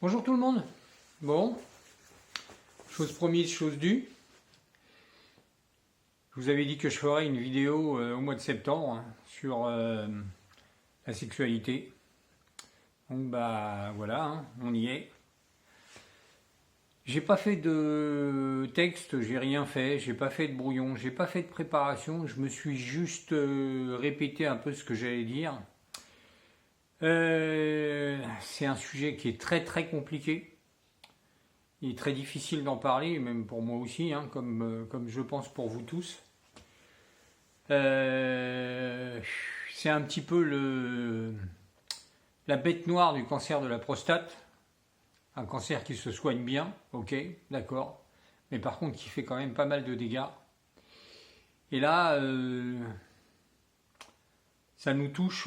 Bonjour tout le monde. Bon, chose promise, chose due. Je vous avais dit que je ferais une vidéo au mois de septembre sur la sexualité. Donc bah voilà, on y est. J'ai pas fait de texte, j'ai rien fait, j'ai pas fait de brouillon, j'ai pas fait de préparation, je me suis juste répété un peu ce que j'allais dire. C'est un sujet qui est très très compliqué. Il est très difficile d'en parler, même pour moi aussi, comme je pense pour vous tous. C'est un petit peu la bête noire du cancer de la prostate. Un cancer qui se soigne bien, ok, d'accord, mais par contre qui fait quand même pas mal de dégâts. Et là, ça nous touche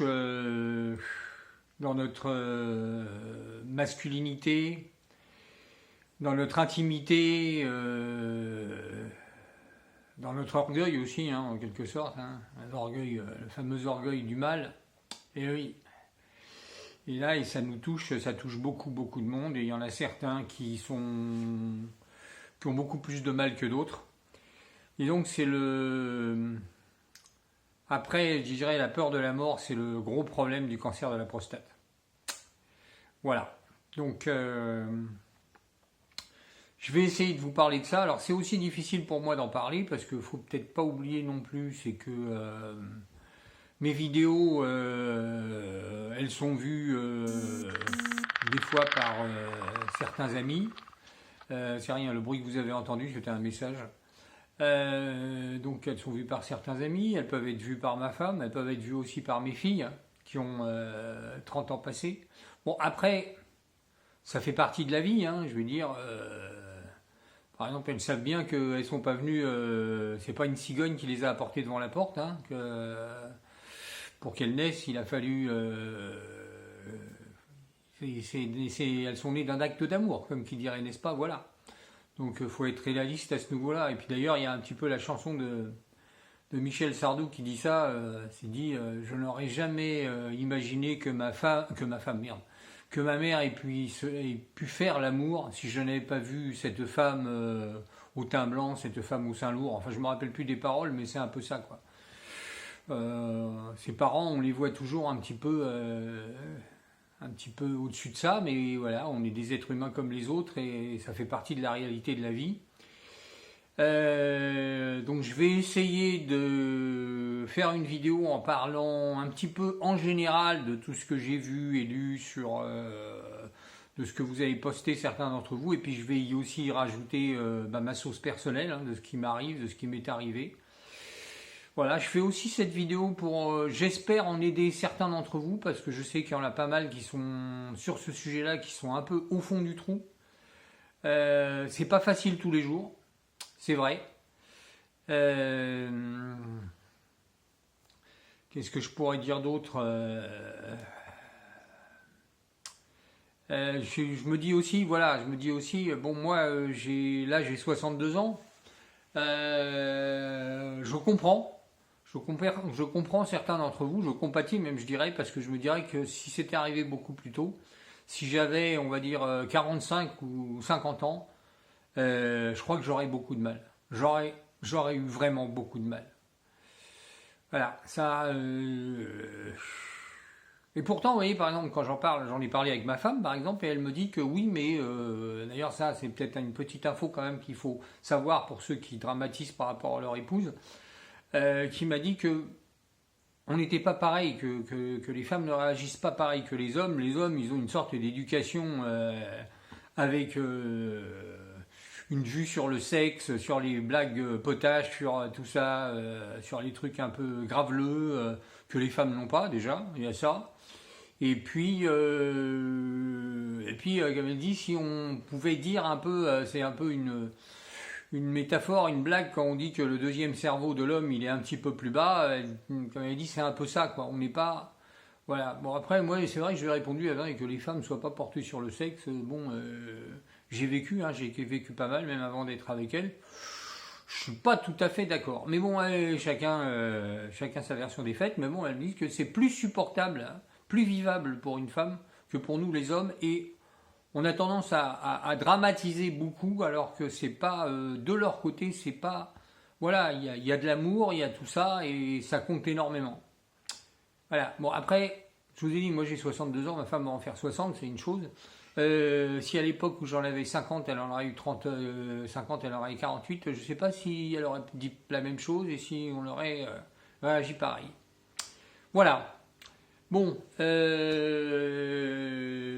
dans notre masculinité, dans notre intimité, dans notre orgueil aussi, en quelque sorte, l'orgueil, le fameux orgueil du mal. Et oui. Et là, ça nous touche, ça touche beaucoup, beaucoup de monde. Et il y en a certains qui ont beaucoup plus de mal que d'autres. Et donc, c'est le. Après, je dirais, la peur de la mort, c'est le gros problème du cancer de la prostate. Voilà. Donc, je vais essayer de vous parler de ça. Alors, c'est aussi difficile pour moi d'en parler parce qu'il ne faut peut-être pas oublier non plus, c'est que mes vidéos, elles sont vues des fois par certains amis. C'est rien, le bruit que vous avez entendu, c'était un message. Donc elles sont vues par certains amis, elles peuvent être vues par ma femme, elles peuvent être vues aussi par mes filles qui ont 30 ans passés. Bon, après, ça fait partie de la vie, je veux dire. Par exemple, elles savent bien qu'elles ne sont pas venues, c'est pas une cigogne qui les a apportées devant la porte, pour qu'elles naissent, il a fallu. Elles sont nées d'un acte d'amour, comme qui dirait, n'est-ce pas? Voilà. Donc il faut être réaliste à ce niveau-là. Et puis d'ailleurs, il y a un petit peu la chanson de Michel Sardou qui dit ça. C'est dit je n'aurais jamais imaginé que que ma mère ait pu faire l'amour si je n'avais pas vu cette femme au teint blanc, cette femme au sein lourd. Enfin, je me rappelle plus des paroles, mais c'est un peu ça, quoi. Ses parents, on les voit toujours un petit peu au-dessus de ça, mais voilà, on est des êtres humains comme les autres et ça fait partie de la réalité de la vie. Donc je vais essayer de faire une vidéo en parlant un petit peu en général de tout ce que j'ai vu et lu de ce que vous avez posté certains d'entre vous, et puis je vais y aussi rajouter ma sauce personnelle, de ce qui m'arrive, de ce qui m'est arrivé. Voilà, je fais aussi cette vidéo pour, j'espère en aider certains d'entre vous, parce que je sais qu'il y en a pas mal qui sont sur ce sujet-là, qui sont un peu au fond du trou. C'est pas facile tous les jours, c'est vrai. Qu'est-ce que je pourrais dire d'autre? Je me dis aussi, bon moi j'ai 62 ans. Je comprends certains d'entre vous, je compatis même, je dirais, parce que je me dirais que si c'était arrivé beaucoup plus tôt, si j'avais, on va dire, 45 ou 50 ans, je crois que j'aurais beaucoup de mal. J'aurais eu vraiment beaucoup de mal. Voilà, ça. Et pourtant, vous voyez, par exemple, quand j'en ai parlé avec ma femme, par exemple, et elle me dit que oui, mais d'ailleurs, ça, c'est peut-être une petite info quand même qu'il faut savoir pour ceux qui dramatisent par rapport à leur épouse, qui m'a dit que on n'était pas pareil, que les femmes ne réagissent pas pareil que les hommes. Les hommes, ils ont une sorte d'éducation avec une vue sur le sexe, sur les blagues potaches, sur tout ça, sur les trucs un peu graveleux que les femmes n'ont pas déjà. Il y a ça. Et puis, comme elle dit, si on pouvait dire un peu, c'est un peu une métaphore, une blague quand on dit que le deuxième cerveau de l'homme il est un petit peu plus bas, comme elle dit, c'est un peu ça, quoi. On n'est pas. Voilà. Bon, après, moi, c'est vrai que je lui ai répondu et que les femmes ne soient pas portées sur le sexe. Bon, j'ai vécu, j'ai vécu pas mal, même avant d'être avec elle. Je suis pas tout à fait d'accord. Mais bon, chacun sa version des faits. Mais bon, elle me dit que c'est plus supportable, plus vivable pour une femme que pour nous les hommes. Et on a tendance à dramatiser beaucoup, alors que c'est pas de leur côté, c'est pas. Voilà, il y a de l'amour, il y a tout ça, et ça compte énormément. Voilà. Bon, après, je vous ai dit, moi j'ai 62 ans, ma femme va en faire 60, c'est une chose. Si à l'époque où j'en avais 50, elle en aurait eu 30, 50, elle en aurait eu 48, je ne sais pas si elle aurait dit la même chose et si on aurait réagi pareil. Voilà. Bon,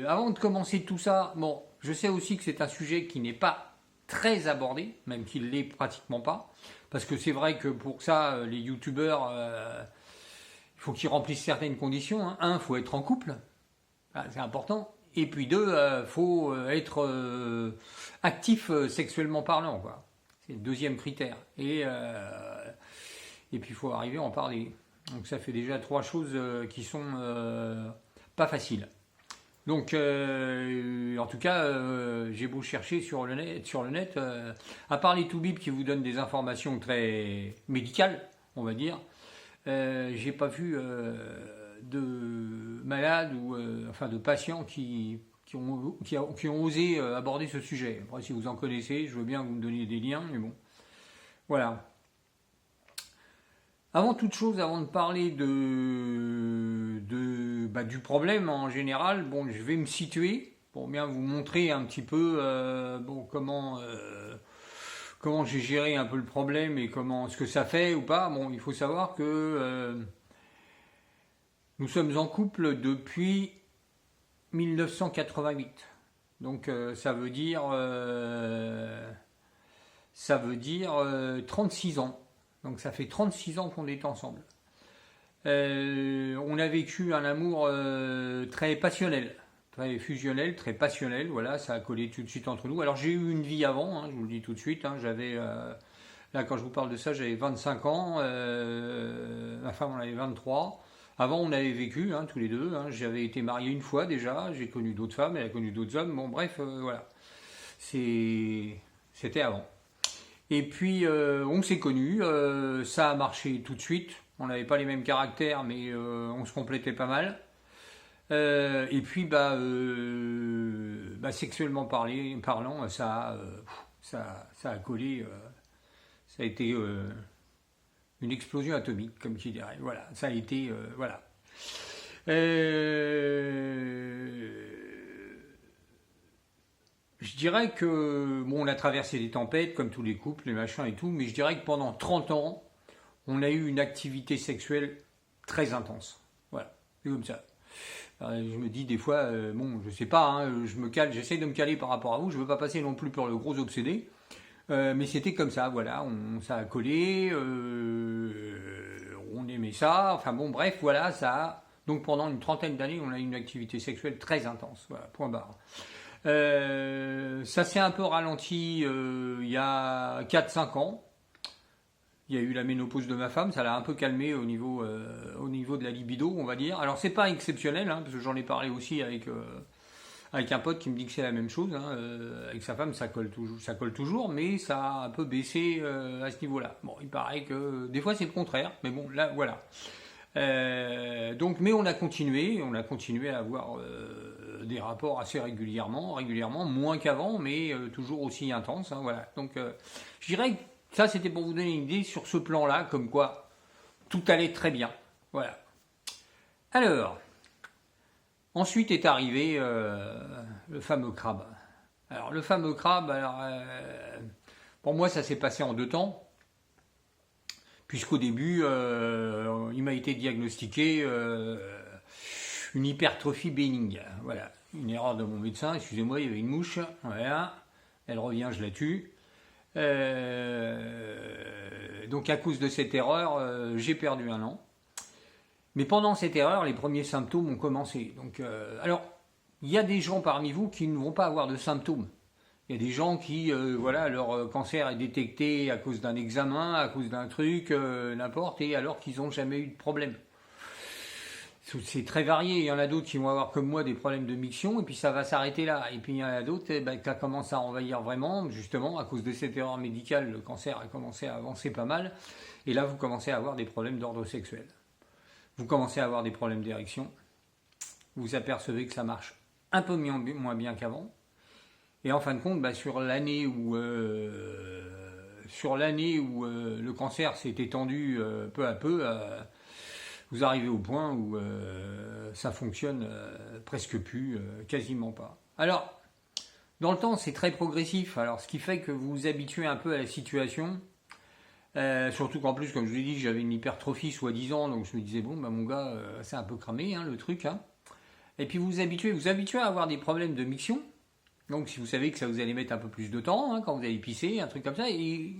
avant de commencer tout ça, bon, je sais aussi que c'est un sujet qui n'est pas très abordé, même qu'il l'est pratiquement pas, parce que c'est vrai que pour ça, les youtubeurs, il faut qu'ils remplissent certaines conditions. Hein. Un, il faut être en couple, ah, c'est important. Et puis deux, faut être actif sexuellement parlant, quoi. C'est le deuxième critère. Et puis il faut arriver à en parler. Donc ça fait déjà trois choses qui sont pas faciles. Donc en tout cas, j'ai beau chercher sur le net, à part les Toubib qui vous donnent des informations très médicales, on va dire, j'ai pas vu de malades ou enfin de patients qui ont osé aborder ce sujet. Après, si vous en connaissez, je veux bien que vous me donniez des liens, mais bon. Voilà. Avant toute chose, avant de parler du problème en général, bon, je vais me situer pour bien vous montrer un petit peu comment j'ai géré un peu le problème et ce que ça fait ou pas. Bon, il faut savoir que nous sommes en couple depuis 1988. Donc ça veut dire 36 ans. Donc ça fait 36 ans qu'on est ensemble. On a vécu un amour très passionnel, très fusionnel, très passionnel. Voilà, ça a collé tout de suite entre nous. Alors j'ai eu une vie avant, hein, je vous le dis tout de suite. Hein, j'avais là quand je vous parle de ça, j'avais 25 ans. Ma femme en avait 23. Avant, on avait vécu hein, tous les deux. Hein, j'avais été marié une fois déjà. J'ai connu d'autres femmes, elle a connu d'autres hommes. Bon, bref, voilà. C'était avant. Et puis, on s'est connus. Ça a marché tout de suite. On n'avait pas les mêmes caractères, mais on se complétait pas mal. Et puis, sexuellement parlant, ça a collé. Ça a été une explosion atomique, comme tu dirais. Voilà, ça a été, voilà. Je dirais que, bon, on a traversé des tempêtes, comme tous les couples, les machins et tout, mais je dirais que pendant 30 ans, on a eu une activité sexuelle très intense. Voilà, c'est comme ça. Alors, je me dis des fois, bon, je sais pas, hein, j'essaie de me caler par rapport à vous, je veux pas passer non plus pour le gros obsédé, mais c'était comme ça, voilà, ça a collé, on aimait ça, enfin bon, bref, voilà, donc pendant une trentaine d'années, on a eu une activité sexuelle très intense, voilà, point barre. Ça s'est un peu ralenti il y a 4-5 ans. Il y a eu la ménopause de ma femme, ça l'a un peu calmé au niveau de la libido, on va dire. Alors c'est pas exceptionnel, hein, parce que j'en ai parlé aussi avec un pote qui me dit que c'est la même chose. Hein, avec sa femme, ça colle toujours, mais ça a un peu baissé à ce niveau-là. Bon, il paraît que des fois c'est le contraire, mais bon, là, voilà. Mais on a continué à avoir des rapports assez régulièrement, moins qu'avant, mais toujours aussi intenses. Hein, voilà. Donc, je dirais que ça, c'était pour vous donner une idée sur ce plan-là, comme quoi tout allait très bien. Voilà. Alors, ensuite est arrivé le fameux crabe. Alors, le fameux crabe, pour moi, ça s'est passé en 2 temps. Puisqu'au début, il m'a été diagnostiqué une hypertrophie bénigne. Voilà, une erreur de mon médecin. Excusez-moi, il y avait une mouche. Voilà, elle revient, je la tue. Donc à cause de cette erreur, j'ai perdu 1 an. Mais pendant cette erreur, les premiers symptômes ont commencé. Donc, alors, il y a des gens parmi vous qui ne vont pas avoir de symptômes. Il y a des gens qui, leur cancer est détecté à cause d'un examen, à cause d'un truc, n'importe, et alors qu'ils n'ont jamais eu de problème. C'est très varié. Il y en a d'autres qui vont avoir, comme moi, des problèmes de miction, et puis ça va s'arrêter là. Et puis il y en a d'autres qui commencent à envahir vraiment, justement, à cause de cette erreur médicale, le cancer a commencé à avancer pas mal. Et là, vous commencez à avoir des problèmes d'ordre sexuel. Vous commencez à avoir des problèmes d'érection. Vous apercevez que ça marche un peu moins bien qu'avant. Et en fin de compte, sur l'année où le cancer s'est étendu peu à peu, vous arrivez au point où ça fonctionne presque plus, quasiment pas. Alors, dans le temps, c'est très progressif. Alors, ce qui fait que vous vous habituez un peu à la situation. Surtout qu'en plus, comme je vous l'ai dit, j'avais une hypertrophie soi-disant, donc je me disais, bon, mon gars, c'est un peu cramé, le truc. Et puis vous vous habituez à avoir des problèmes de miction. Donc si vous savez que ça vous allez mettre un peu plus de temps, quand vous allez pisser, un truc comme ça, et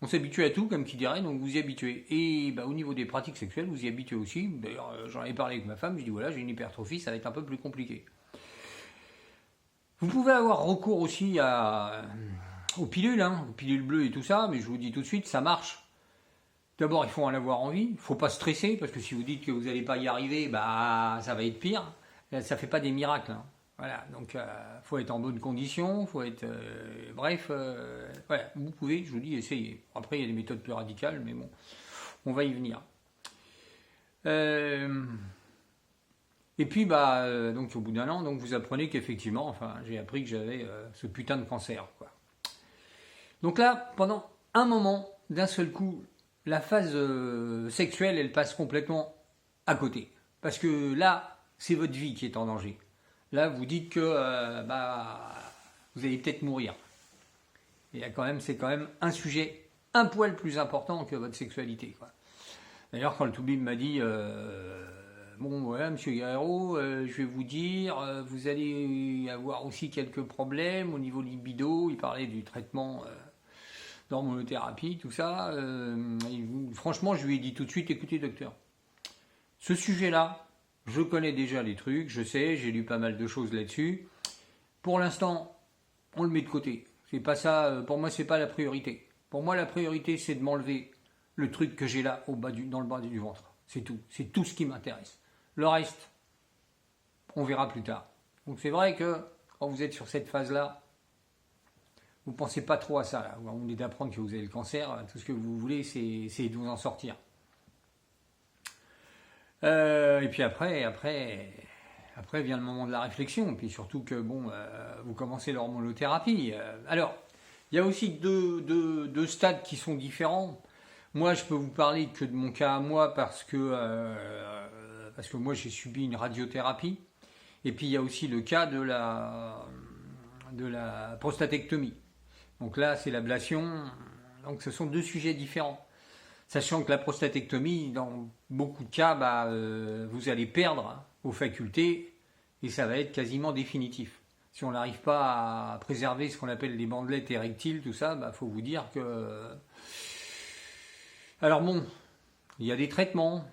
on s'habitue à tout, comme qui dirait, donc vous y habituez. Et au niveau des pratiques sexuelles, vous y habituez aussi. D'ailleurs, j'en ai parlé avec ma femme, je dis voilà, j'ai une hypertrophie, ça va être un peu plus compliqué. Vous pouvez avoir recours aussi aux pilules, aux pilules bleues et tout ça, mais je vous dis tout de suite, ça marche. D'abord, il faut en avoir envie, il ne faut pas stresser, parce que si vous dites que vous n'allez pas y arriver, ça va être pire. Ça ne fait pas des miracles. Voilà, donc faut être en bonne condition, faut être... voilà, vous pouvez, je vous dis, essayer. Après, il y a des méthodes plus radicales, mais bon, on va y venir. Et puis, donc au bout d'un an, donc, vous apprenez qu'effectivement, j'ai appris que j'avais ce putain de cancer, quoi. Donc là, pendant un moment, d'un seul coup, la phase sexuelle, elle passe complètement à côté. Parce que là, c'est votre vie qui est en danger. Là, vous dites que vous allez peut-être mourir. Et c'est quand même un sujet un poil plus important que votre sexualité, quoi. D'ailleurs, quand le Toubib m'a dit bon, voilà, monsieur Guerrero, je vais vous dire, vous allez avoir aussi quelques problèmes au niveau libido. Il parlait du traitement d'hormonothérapie, tout ça. Franchement, je lui ai dit tout de suite, écoutez, docteur, ce sujet-là, je connais déjà les trucs, je sais, j'ai lu pas mal de choses là-dessus. Pour l'instant, on le met de côté. C'est pas ça, pour moi, c'est pas la priorité. Pour moi, la priorité, c'est de m'enlever le truc que j'ai là, dans le bas du ventre. C'est tout. C'est tout ce qui m'intéresse. Le reste, on verra plus tard. Donc c'est vrai que quand vous êtes sur cette phase-là, vous ne pensez pas trop à ça. Là. Vous venez d'apprendre que vous avez le cancer. Tout ce que vous voulez, c'est de vous en sortir. Et puis après vient le moment de la réflexion. Puis surtout que vous commencez l'hormonothérapie. Alors, il y a aussi deux stades qui sont différents. Moi, je peux vous parler que de mon cas à moi parce que moi, j'ai subi une radiothérapie. Et puis, il y a aussi le cas de la prostatectomie. Donc là, c'est l'ablation. Donc, ce sont deux sujets différents. Sachant que la prostatectomie, dans beaucoup de cas, vous allez perdre vos facultés et ça va être quasiment définitif. Si on n'arrive pas à préserver ce qu'on appelle les bandelettes érectiles, tout ça, faut vous dire que... Alors bon, il y a des traitements.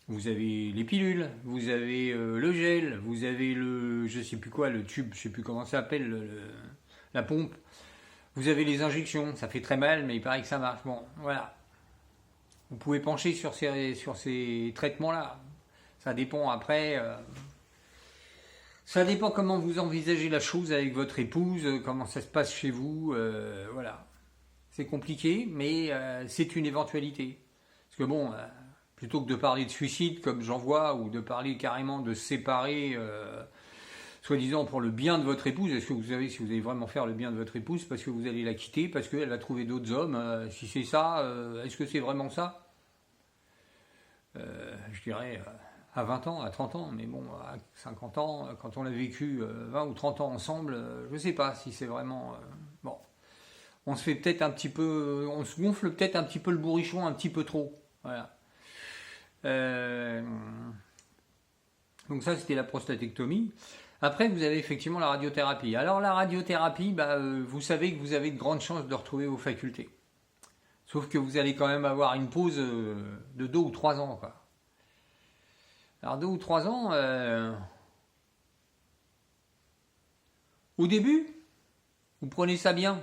Vous avez les pilules, vous avez le gel, vous avez je sais plus quoi, le tube, je sais plus comment ça s'appelle, la pompe. Vous avez les injections, ça fait très mal, mais il paraît que ça marche. Bon, voilà. Vous pouvez pencher sur ces traitements-là. Ça dépend après. Ça dépend comment vous envisagez la chose avec votre épouse, comment ça se passe chez vous. Voilà. C'est compliqué, mais c'est une éventualité. Parce que bon, plutôt que de parler de suicide comme j'en vois, ou de parler carrément de se séparer, soi-disant pour le bien de votre épouse, est-ce que vous savez si vous allez vraiment faire le bien de votre épouse parce que vous allez la quitter, parce qu'elle va trouver d'autres hommes, si c'est ça, est-ce que c'est vraiment ça ? Je dirais à 20 ans, à 30 ans, mais bon, à 50 ans, quand on a vécu 20 ou 30 ans ensemble, je ne sais pas si c'est vraiment... bon, on se fait peut-être un petit peu... On se gonfle peut-être un petit peu le bourrichon, un petit peu trop. Voilà. Donc ça, c'était la prostatectomie. Après, vous avez effectivement la radiothérapie. Alors la radiothérapie, vous savez que vous avez de grandes chances de retrouver vos facultés. Sauf que vous allez quand même avoir une pause de 2 ou 3 ans, quoi. Alors 2 ou 3 ans, au début, vous prenez ça bien.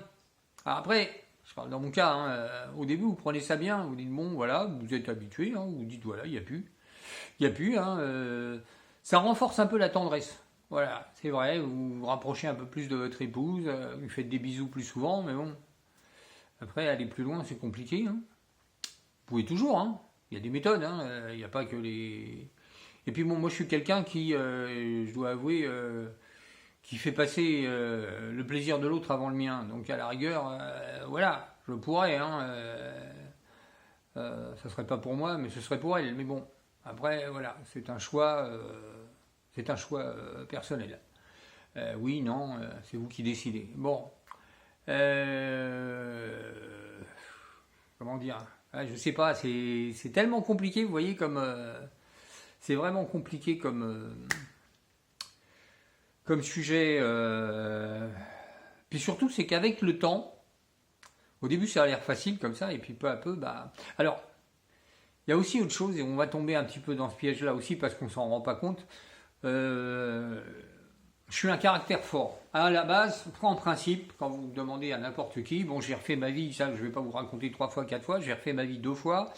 Alors après, je parle dans mon cas, au début vous prenez ça bien, vous dites bon voilà, vous êtes habitué, vous dites voilà, il n'y a plus. Ça renforce un peu la tendresse. Voilà, c'est vrai, vous vous rapprochez un peu plus de votre épouse, vous faites des bisous plus souvent, mais bon. Après, aller plus loin, c'est compliqué. Vous pouvez toujours, il y a des méthodes, il n'y a pas que les... Et puis bon, moi je suis quelqu'un qui, je dois avouer, qui fait passer le plaisir de l'autre avant le mien. Donc à la rigueur, voilà, je pourrais, hein, ça serait pas pour moi, mais ce serait pour elle. Mais bon, après, voilà, c'est un choix personnel. Oui, non, c'est vous qui décidez. Bon, comment dire? Je sais pas, c'est tellement compliqué, vous voyez, comme c'est vraiment compliqué comme sujet. Puis surtout, c'est qu'avec le temps, au début, ça a l'air facile comme ça, et puis peu à peu, bah. Alors, il y a aussi autre chose, et on va tomber un petit peu dans ce piège-là aussi, parce qu'on s'en rend pas compte. Je suis un caractère fort. À la base, en principe, quand vous demandez à n'importe qui, bon, j'ai refait ma vie, ça, je ne vais pas vous raconter 3 fois, 4 fois, j'ai refait ma vie 2 fois.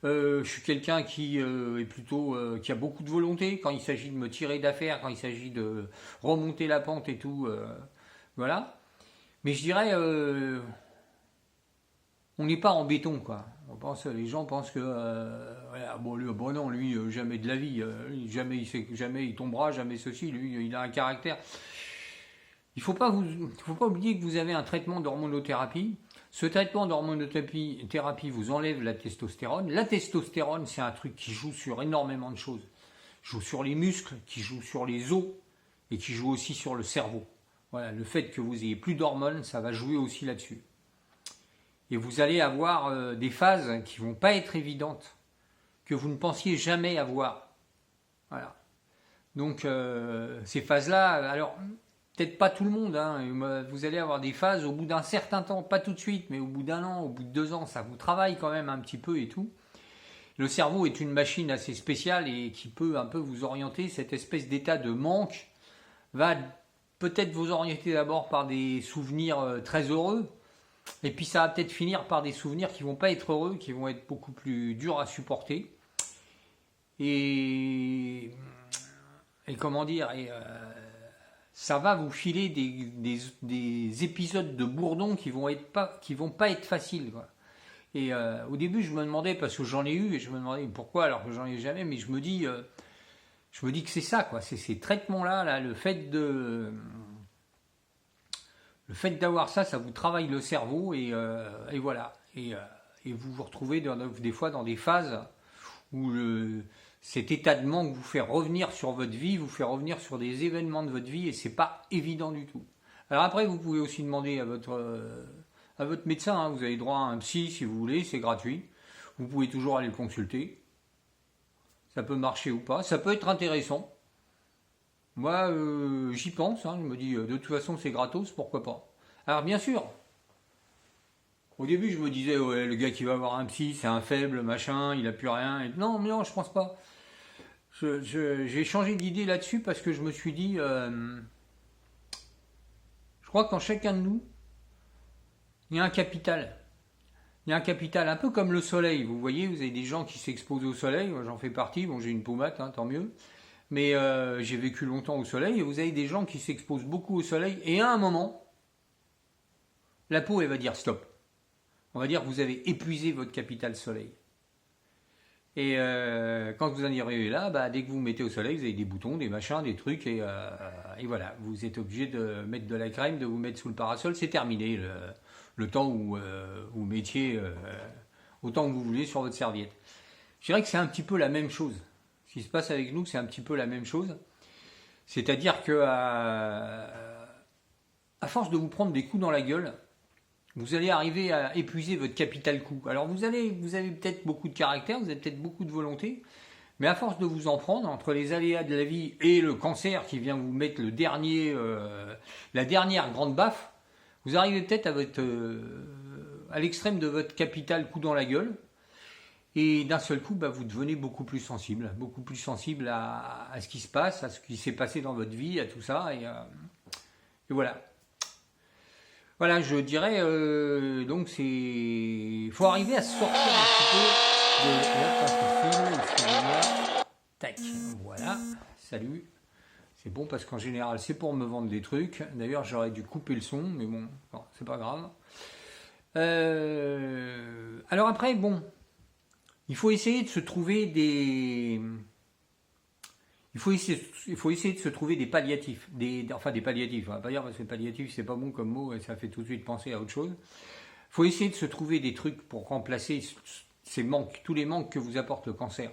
Je suis quelqu'un qui est plutôt, qui a beaucoup de volonté quand il s'agit de me tirer d'affaire, quand il s'agit de remonter la pente et tout, voilà. Mais je dirais, on n'est pas en béton, quoi. Les gens pensent que, voilà, bon, non, lui, jamais de la vie, jamais il tombera, jamais ceci, lui, il a un caractère. Il faut pas oublier que vous avez un traitement d'hormonothérapie. Ce traitement d'hormonothérapie vous enlève la testostérone. La testostérone, c'est un truc qui joue sur énormément de choses. Qui joue sur les muscles, qui joue sur les os et qui joue aussi sur le cerveau. Voilà, le fait que vous ayez plus d'hormones, ça va jouer aussi là-dessus. Et vous allez avoir des phases qui vont pas être évidentes, que vous ne pensiez jamais avoir. Voilà. Donc ces phases-là, alors peut-être pas tout le monde, hein, vous allez avoir des phases au bout d'un certain temps, pas tout de suite, mais au bout d'1 an, au bout de 2 ans, ça vous travaille quand même un petit peu et tout. Le cerveau est une machine assez spéciale et qui peut un peu vous orienter. Cette espèce d'état de manque va peut-être vous orienter d'abord par des souvenirs très heureux, et puis ça va peut-être finir par des souvenirs qui vont pas être heureux, qui vont être beaucoup plus durs à supporter. Et comment dire, ça va vous filer des épisodes de bourdon qui vont pas être faciles, quoi. Et au début, je me demandais, parce que j'en ai eu, et je me demandais pourquoi alors que j'en ai jamais, mais je me dis que c'est ça, quoi. C'est ces traitements-là, là, le fait d'avoir ça, ça vous travaille le cerveau, et voilà. Et vous vous retrouvez des fois dans des phases où cet état de manque vous fait revenir sur votre vie, vous fait revenir sur des événements de votre vie, et c'est pas évident du tout. Alors après, vous pouvez aussi demander à votre médecin, hein, vous avez droit à un psy si vous voulez, c'est gratuit. Vous pouvez toujours aller le consulter. Ça peut marcher ou pas, ça peut être intéressant. Moi, j'y pense, hein, je me dis, de toute façon c'est gratos, pourquoi pas. Alors bien sûr, au début je me disais, ouais, le gars qui va avoir un psy, c'est un faible, machin, il a plus rien. Et non, mais non, je pense pas. J'ai changé d'idée là-dessus parce que je me suis dit, je crois qu'en chacun de nous, il y a un capital. Il y a un capital, un peu comme le soleil. Vous voyez, vous avez des gens qui s'exposent au soleil, moi j'en fais partie, bon j'ai une pommade, hein, tant mieux. Mais j'ai vécu longtemps au soleil, et vous avez des gens qui s'exposent beaucoup au soleil, et à un moment, la peau elle va dire stop. On va dire que vous avez épuisé votre capital soleil. Et quand vous en arrivez là, bah, dès que vous vous mettez au soleil, vous avez des boutons, des machins, des trucs, et voilà, vous êtes obligé de mettre de la crème, de vous mettre sous le parasol, c'est terminé le temps où vous mettiez autant que vous voulez sur votre serviette. Je dirais que c'est un petit peu la même chose. Ce qui se passe avec nous, c'est un petit peu la même chose. C'est-à-dire que à force de vous prendre des coups dans la gueule, vous allez arriver à épuiser votre capital coup. Alors vous avez peut-être beaucoup de caractère, vous avez peut-être beaucoup de volonté, mais à force de vous en prendre, entre les aléas de la vie et le cancer qui vient vous mettre la dernière grande baffe, vous arrivez peut-être à l'extrême de votre capital coup dans la gueule, et d'un seul coup, bah, vous devenez beaucoup plus sensible à ce qui se passe, à ce qui s'est passé dans votre vie, à tout ça, et voilà. Voilà, je dirais, donc il faut arriver à sortir un petit peu de... Excusez-moi. Tac, voilà, salut. C'est bon parce qu'en général, c'est pour me vendre des trucs. D'ailleurs, j'aurais dû couper le son, mais bon, c'est pas grave. Alors après, bon, il faut essayer de se trouver il faut essayer de se trouver des palliatifs, enfin des palliatifs, on va pas dire parce que palliatif c'est pas bon comme mot et ça fait tout de suite penser à autre chose. Il faut essayer de se trouver des trucs pour remplacer ces manques, tous les manques que vous apporte le cancer.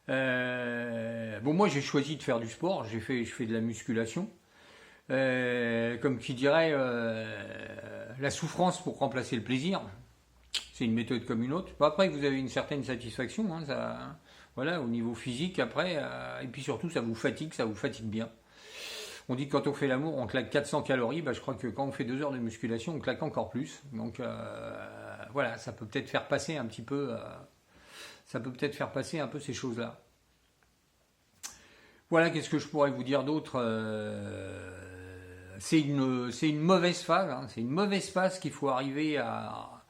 Bon, moi j'ai choisi de faire du sport, je fais de la musculation. Comme qui dirait, la souffrance pour remplacer le plaisir. C'est une méthode comme une autre. Bon, après, vous avez une certaine satisfaction, hein, ça, voilà, au niveau physique, après, et puis surtout, ça vous fatigue bien. On dit que quand on fait l'amour, on claque 400 calories, bah, je crois que quand on fait 2 heures de musculation, on claque encore plus. Donc, voilà, ça peut peut-être faire passer un petit peu, ça peut peut-être faire passer un peu ces choses-là. Voilà, qu'est-ce que je pourrais vous dire d'autre c'est une mauvaise phase, hein, c'est une mauvaise phase qu'il faut arriver à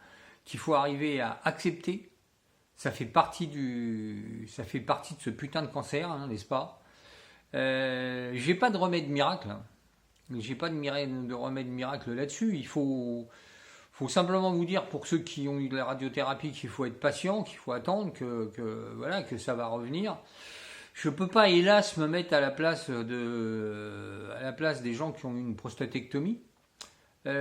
accepter. Ça fait partie de ce putain de cancer, hein, n'est-ce pas? J'ai pas de remède miracle, hein. J'ai pas de remède miracle là-dessus. Il faut simplement vous dire, pour ceux qui ont eu de la radiothérapie, qu'il faut être patient, qu'il faut attendre que ça va revenir. Je peux pas, hélas, me mettre à la place des gens qui ont eu une prostatectomie. Mais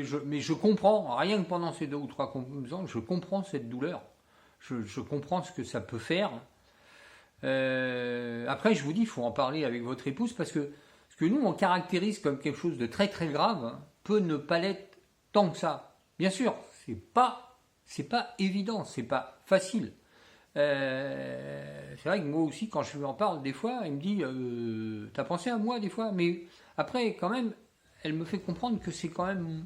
je comprends, rien que pendant ces 2 ou 3 ans, je comprends cette douleur. Je comprends ce que ça peut faire. Après, je vous dis, il faut en parler avec votre épouse parce que ce que nous, on caractérise comme quelque chose de très très grave, hein, peut ne pas l'être tant que ça. Bien sûr, c'est pas évident, c'est pas facile. C'est vrai que moi aussi, quand je lui en parle des fois, elle me dit t'as pensé à moi des fois, mais après quand même elle me fait comprendre que c'est quand même,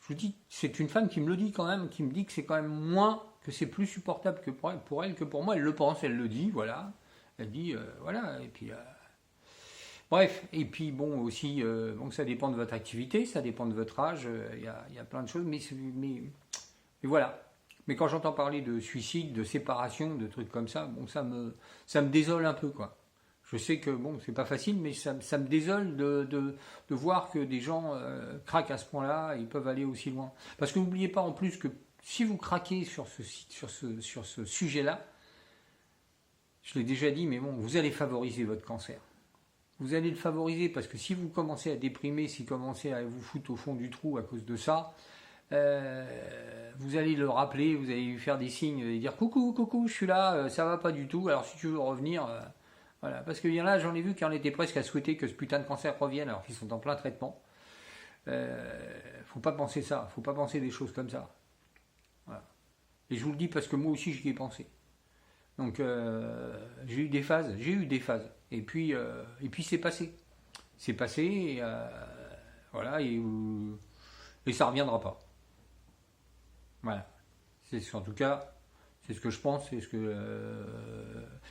je vous dis, c'est une femme qui me le dit quand même, qui me dit que c'est quand même moins, que c'est plus supportable que pour elle que pour moi. Elle le pense, elle le dit, voilà, elle dit voilà, et puis bref, et puis bon aussi, bon, ça dépend de votre activité, ça dépend de votre âge, il y a plein de choses, mais voilà. Mais quand j'entends parler de suicide, de séparation, de trucs comme ça, bon, ça me désole un peu, quoi. Je sais que bon, c'est pas facile, mais ça me désole de voir que des gens craquent à ce point-là, ils peuvent aller aussi loin. Parce que n'oubliez pas en plus que si vous craquez sur ce sujet-là, je l'ai déjà dit, mais bon, vous allez favoriser votre cancer. Vous allez le favoriser parce que si vous commencez à déprimer, si vous commencez à vous foutre au fond du trou à cause de ça, vous allez le rappeler, vous allez lui faire des signes et dire coucou, je suis là, ça va pas du tout, alors si tu veux revenir, voilà, parce qu'il y en a, j'en ai vu qui en étaient presque à souhaiter que ce putain de cancer revienne alors qu'ils sont en plein traitement. Faut pas penser ça, faut pas penser des choses comme ça. Voilà. Et je vous le dis parce que moi aussi j'y ai pensé. Donc j'ai eu des phases, et puis c'est passé, et, voilà, et ça reviendra pas. Voilà. En tout cas, c'est ce que je pense, c'est ce que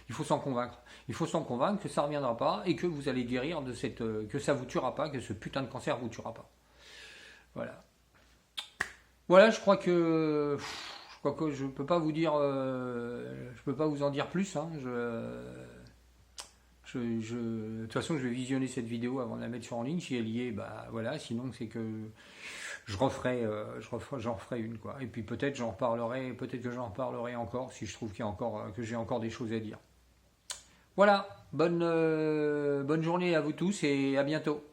il faut s'en convaincre. Il faut s'en convaincre que ça ne reviendra pas et que vous allez guérir de que ça vous tuera pas, que ce putain de cancer vous tuera pas. Voilà. Voilà, je crois que je peux pas vous dire, je peux pas vous en dire plus. Hein. De toute façon, je vais visionner cette vidéo avant de la mettre sur en ligne. Si elle y est, bah voilà. Sinon, c'est que j'en referai une, quoi. Et puis peut-être que j'en reparlerai encore si je trouve que j'ai encore des choses à dire. Voilà, bonne journée à vous tous et à bientôt.